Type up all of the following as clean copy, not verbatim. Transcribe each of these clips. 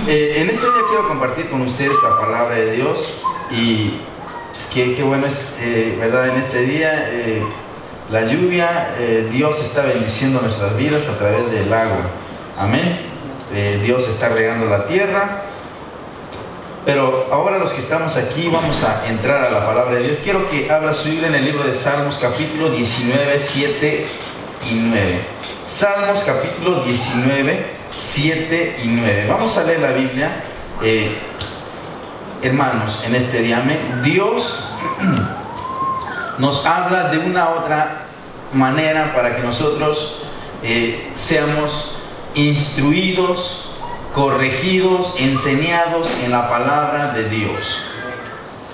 En este día quiero compartir con ustedes la palabra de Dios y qué bueno es, ¿verdad? En este día la lluvia, Dios está bendiciendo nuestras vidas a través del agua. Amén. Dios está regando la tierra. Pero ahora los que estamos aquí vamos a entrar a la palabra de Dios. Quiero que abra su Biblia en el libro de Salmos capítulo 19, 7 y 9. Salmos capítulo 19, 7 y 9. Vamos a leer la Biblia, hermanos, en este día. Amén. Dios nos habla de una otra manera para que nosotros seamos instruidos, corregidos, enseñados en la palabra de Dios.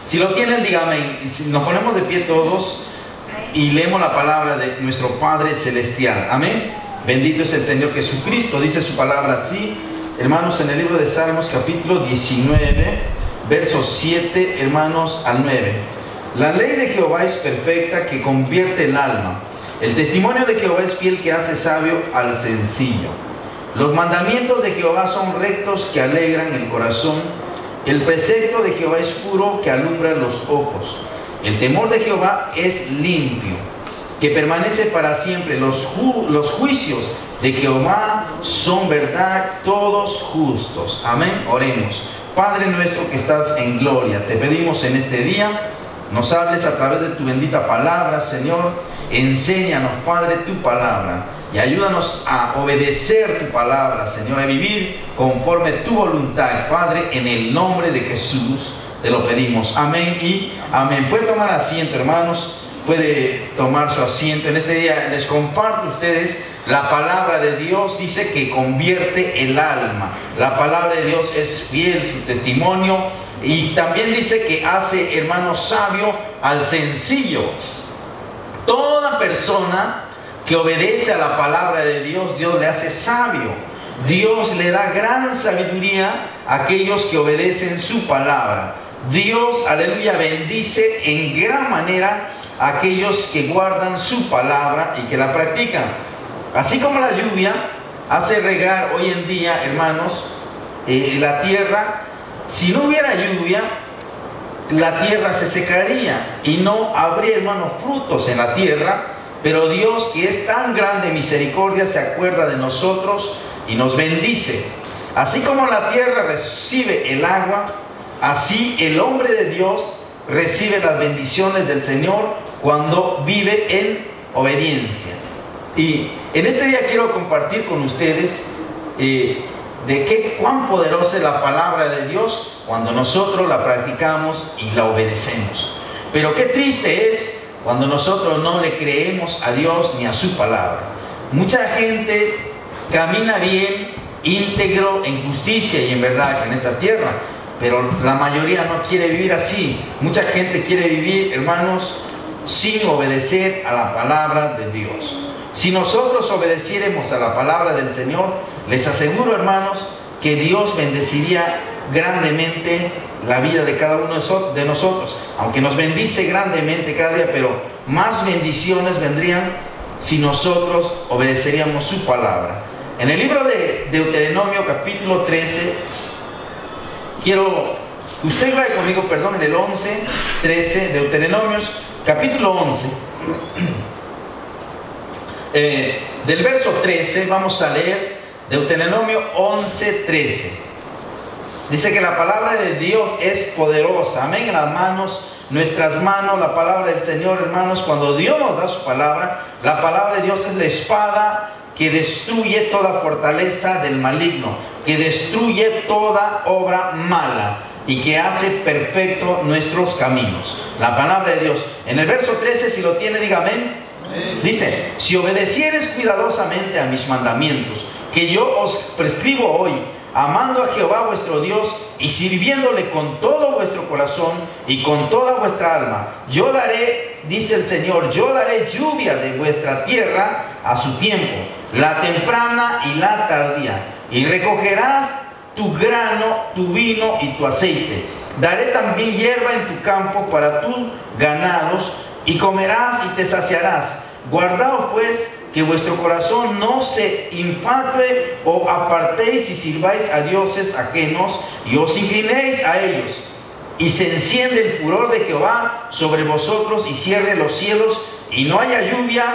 Si lo tienen, díganme. Si nos ponemos de pie todos y leemos la palabra de nuestro Padre Celestial. Amén. Bendito es el Señor Jesucristo. Dice su palabra así, hermanos, en el libro de Salmos capítulo 19, versos 7, hermanos, al 9. La ley de Jehová es perfecta, que convierte el alma. El testimonio de Jehová es fiel, que hace sabio al sencillo. Los mandamientos de Jehová son rectos, que alegran el corazón. El precepto de Jehová es puro, que alumbra los ojos. El temor de Jehová es limpio, que permanece para siempre. Los juicios de Jehová son verdad, todos justos. Amén. Oremos. Padre nuestro que estás en gloria, te pedimos en este día, nos hables a través de tu bendita palabra, Señor. Enséñanos, Padre, tu palabra. Y ayúdanos a obedecer tu palabra, Señor, a vivir conforme tu voluntad, Padre, en el nombre de Jesús te lo pedimos. Amén y amén. Puede tomar asiento, hermanos, puede tomar su asiento. En este día les comparto a ustedes la palabra de Dios. Dice que convierte el alma. La palabra de Dios es fiel, su testimonio. Y también dice que hace, hermano, sabio al sencillo. Toda persona que obedece a la palabra de Dios, Dios le hace sabio. Dios le da gran sabiduría a aquellos que obedecen su palabra. Dios, aleluya, bendice en gran manera a aquellos que guardan su palabra y que la practican. Así como la lluvia hace regar hoy en día, hermanos, la tierra. Si no hubiera lluvia, la tierra se secaría y no habría, hermanos, frutos en la tierra. Pero Dios, que es tan grande en misericordia, se acuerda de nosotros y nos bendice. Así como la tierra recibe el agua, así el hombre de Dios recibe las bendiciones del Señor cuando vive en obediencia. Y en este día quiero compartir con ustedes cuán poderosa es la palabra de Dios cuando nosotros la practicamos y la obedecemos. Pero qué triste es cuando nosotros no le creemos a Dios ni a su palabra. Mucha gente camina bien, íntegro, en justicia y en verdad en esta tierra, pero la mayoría no quiere vivir así. Mucha gente quiere vivir, hermanos, sin obedecer a la palabra de Dios. Si nosotros obedeciéramos a la palabra del Señor, les aseguro, hermanos, que Dios bendeciría grandemente la vida de cada uno de nosotros, aunque nos bendice grandemente cada día, pero más bendiciones vendrían si nosotros obedeceríamos su palabra. En el libro de Deuteronomio capítulo 13, quiero que usted vaya conmigo, perdón, en el 11, 13, Deuteronomios capítulo 11, del verso 13, vamos a leer Deuteronomio 11, 13. Dice que la palabra de Dios es poderosa. Amén. En las manos, nuestras manos, la palabra del Señor, hermanos, cuando Dios nos da su palabra, la palabra de Dios es la espada que destruye toda fortaleza del maligno, que destruye toda obra mala y que hace perfecto nuestros caminos. La palabra de Dios. En el verso 13, si lo tiene, diga amén. Dice: si obedecieres cuidadosamente a mis mandamientos, que yo os prescribo hoy, amando a Jehová vuestro Dios y sirviéndole con todo vuestro corazón y con toda vuestra alma, yo daré, dice el Señor, yo daré lluvia de vuestra tierra a su tiempo, la temprana y la tardía, y recogerás tu grano, tu vino y tu aceite. Daré también hierba en tu campo para tus ganados, y comerás y te saciarás. Guardaos pues que vuestro corazón no se infatue o apartéis y sirváis a dioses ajenos y os inclinéis a ellos. Y se enciende el furor de Jehová sobre vosotros y cierre los cielos y no haya lluvia,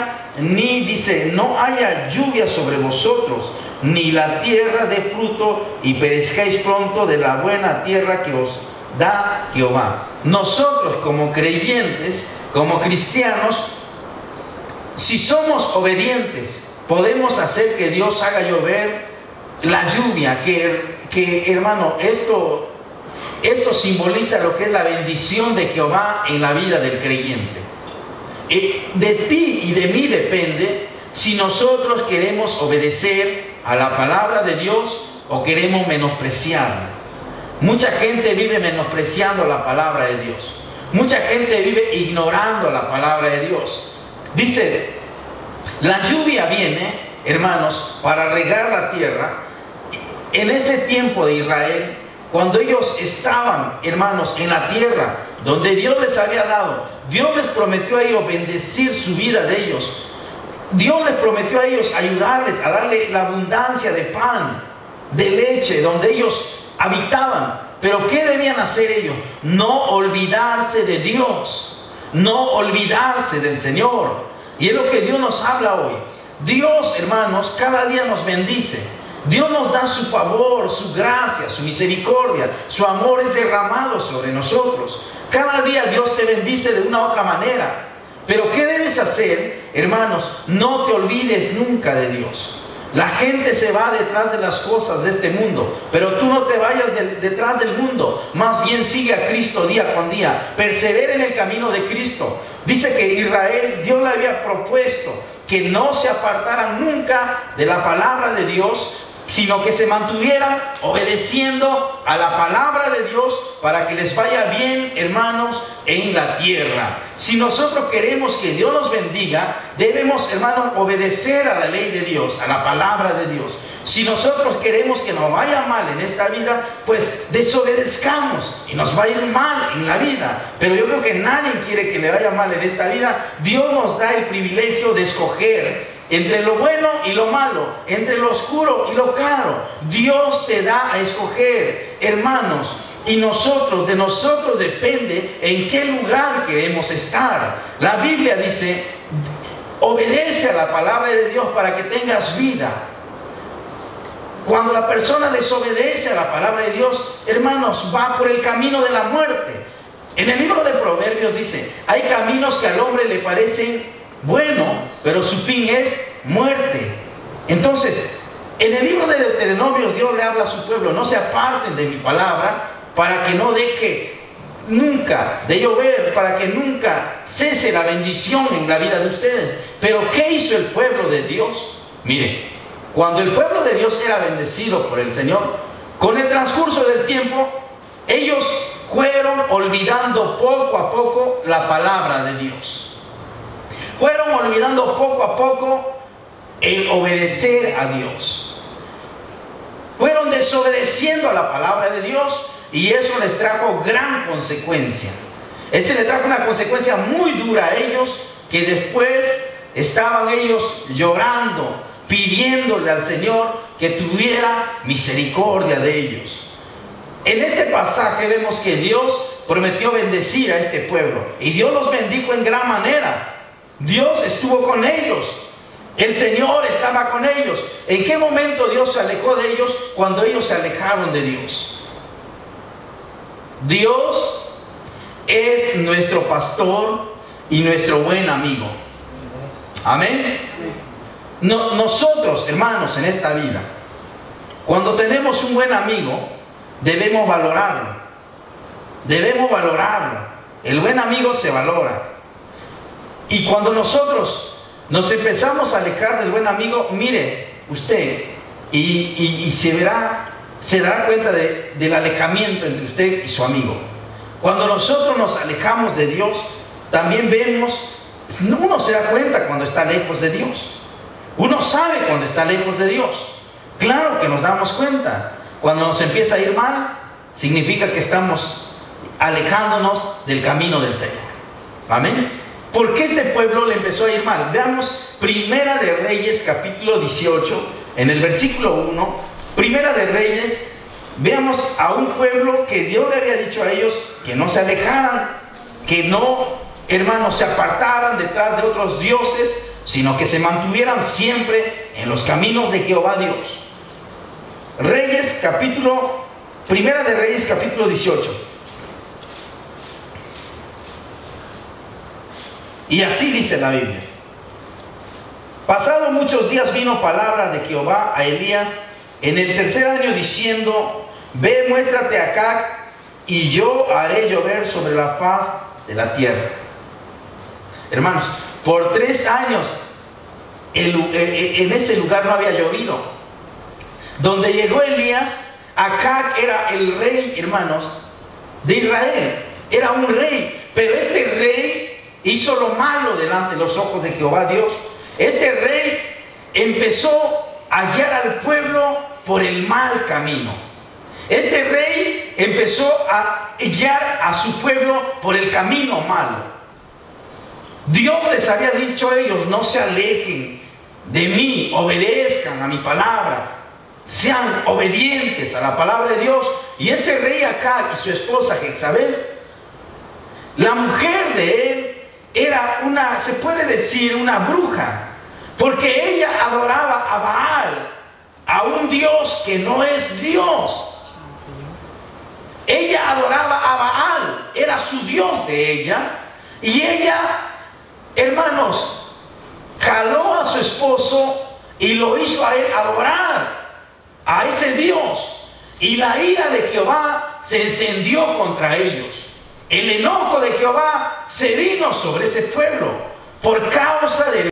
no haya lluvia sobre vosotros, ni la tierra dé fruto y perezcáis pronto de la buena tierra que os da Jehová. Nosotros como creyentes, como cristianos, si somos obedientes, podemos hacer que Dios haga llover la lluvia, que hermano, esto simboliza lo que es la bendición de Jehová en la vida del creyente. De ti y de mí depende si nosotros queremos obedecer a la palabra de Dios o queremos menospreciarla. Mucha gente vive menospreciando la palabra de Dios. Mucha gente vive ignorando la palabra de Dios. Dice, la lluvia viene, hermanos, para regar la tierra. En ese tiempo de Israel, cuando ellos estaban, hermanos, en la tierra donde Dios les había dado, Dios les prometió a ellos bendecir su vida de ellos. Dios les prometió a ellos ayudarles a darle la abundancia de pan, de leche, donde ellos habitaban. Pero ¿qué debían hacer ellos? No olvidarse de Dios, no olvidarse del Señor. Y es lo que Dios nos habla hoy. Dios, hermanos, cada día nos bendice. Dios nos da su favor, su gracia, su misericordia, su amor es derramado sobre nosotros. Cada día Dios te bendice de una u otra manera. Pero ¿qué debes hacer, hermanos? No te olvides nunca de Dios. La gente se va detrás de las cosas de este mundo, pero tú no te vayas detrás del mundo. Más bien sigue a Cristo día con día. Persevera en el camino de Cristo. Dice que Israel, Dios le había propuesto que no se apartaran nunca de la palabra de Dios, sino que se mantuvieran obedeciendo a la palabra de Dios para que les vaya bien, hermanos, en la tierra. Si nosotros queremos que Dios nos bendiga, debemos, hermanos, obedecer a la ley de Dios, a la palabra de Dios. Si nosotros queremos que nos vaya mal en esta vida, pues desobedezcamos y nos va a ir mal en la vida. Pero yo creo que nadie quiere que le vaya mal en esta vida. Dios nos da el privilegio de escoger entre lo bueno y lo malo, entre lo oscuro y lo claro. Dios te da a escoger, hermanos, y de nosotros depende en qué lugar queremos estar. La Biblia dice, obedece a la palabra de Dios para que tengas vida. Cuando la persona desobedece a la palabra de Dios, hermanos, va por el camino de la muerte. En el libro de Proverbios dice, hay caminos que al hombre le parecen bueno, pero su fin es muerte. Entonces, en el libro de Deuteronomios, Dios le habla a su pueblo, no se aparten de mi palabra, para que no deje nunca de llover, para que nunca cese la bendición en la vida de ustedes. Pero ¿qué hizo el pueblo de Dios? Mire, cuando el pueblo de Dios era bendecido por el Señor, con el transcurso del tiempo, ellos fueron olvidando poco a poco la palabra de Dios. Fueron olvidando poco a poco el obedecer a Dios. Fueron desobedeciendo a la palabra de Dios y eso les trajo gran consecuencia. Ese les trajo una consecuencia muy dura a ellos, que después estaban ellos llorando, pidiéndole al Señor que tuviera misericordia de ellos. En este pasaje vemos que Dios prometió bendecir a este pueblo y Dios los bendijo en gran manera. Dios estuvo con ellos, el Señor estaba con ellos. ¿En qué momento Dios se alejó de ellos? Cuando ellos se alejaron de Dios. Dios es nuestro pastor y nuestro buen amigo. Amén. Nosotros, hermanos, en esta vida, cuando tenemos un buen amigo, debemos valorarlo. Debemos valorarlo. El buen amigo se valora. Y cuando nosotros nos empezamos a alejar del buen amigo, mire usted, y se dará cuenta del alejamiento entre usted y su amigo. Cuando nosotros nos alejamos de Dios, también vemos, uno se da cuenta cuando está lejos de Dios. Uno sabe cuando está lejos de Dios. Claro que nos damos cuenta. Cuando nos empieza a ir mal, significa que estamos alejándonos del camino del Señor. Amén. ¿Por qué este pueblo le empezó a ir mal? Veamos Primera de Reyes, capítulo 18, en el versículo 1, Primera de Reyes, veamos a un pueblo que Dios le había dicho a ellos que no se alejaran, que no, hermanos, se apartaran detrás de otros dioses, sino que se mantuvieran siempre en los caminos de Jehová Dios. Reyes, Primera de Reyes, capítulo 18. Y así dice la Biblia. Pasado muchos días vino palabra de Jehová a Elías en el tercer año diciendo: ve, muéstrate acá, y yo haré llover sobre la faz de la tierra. Hermanos, por 3 años en ese lugar no había llovido. Donde llegó Elías, Acab era el rey, hermanos, de Israel. Era un rey, pero este rey hizo lo malo delante de los ojos de Jehová Dios. Este rey empezó a guiar al pueblo por el mal camino. Este rey empezó a guiar a su pueblo por el camino malo. Dios les había dicho a ellos: no se alejen de mí, obedezcan a mi palabra, sean obedientes a la palabra de Dios. Y este rey Acab y su esposa Jezabel, la mujer de él, era una, se puede decir, una bruja, porque ella adoraba a Baal, a un Dios que no es Dios. Ella adoraba a Baal, era su Dios de ella, y ella, hermanos, jaló a su esposo y lo hizo a él adorar a ese Dios, y la ira de Jehová se encendió contra ellos. El enojo de Jehová se vino sobre ese pueblo por causa de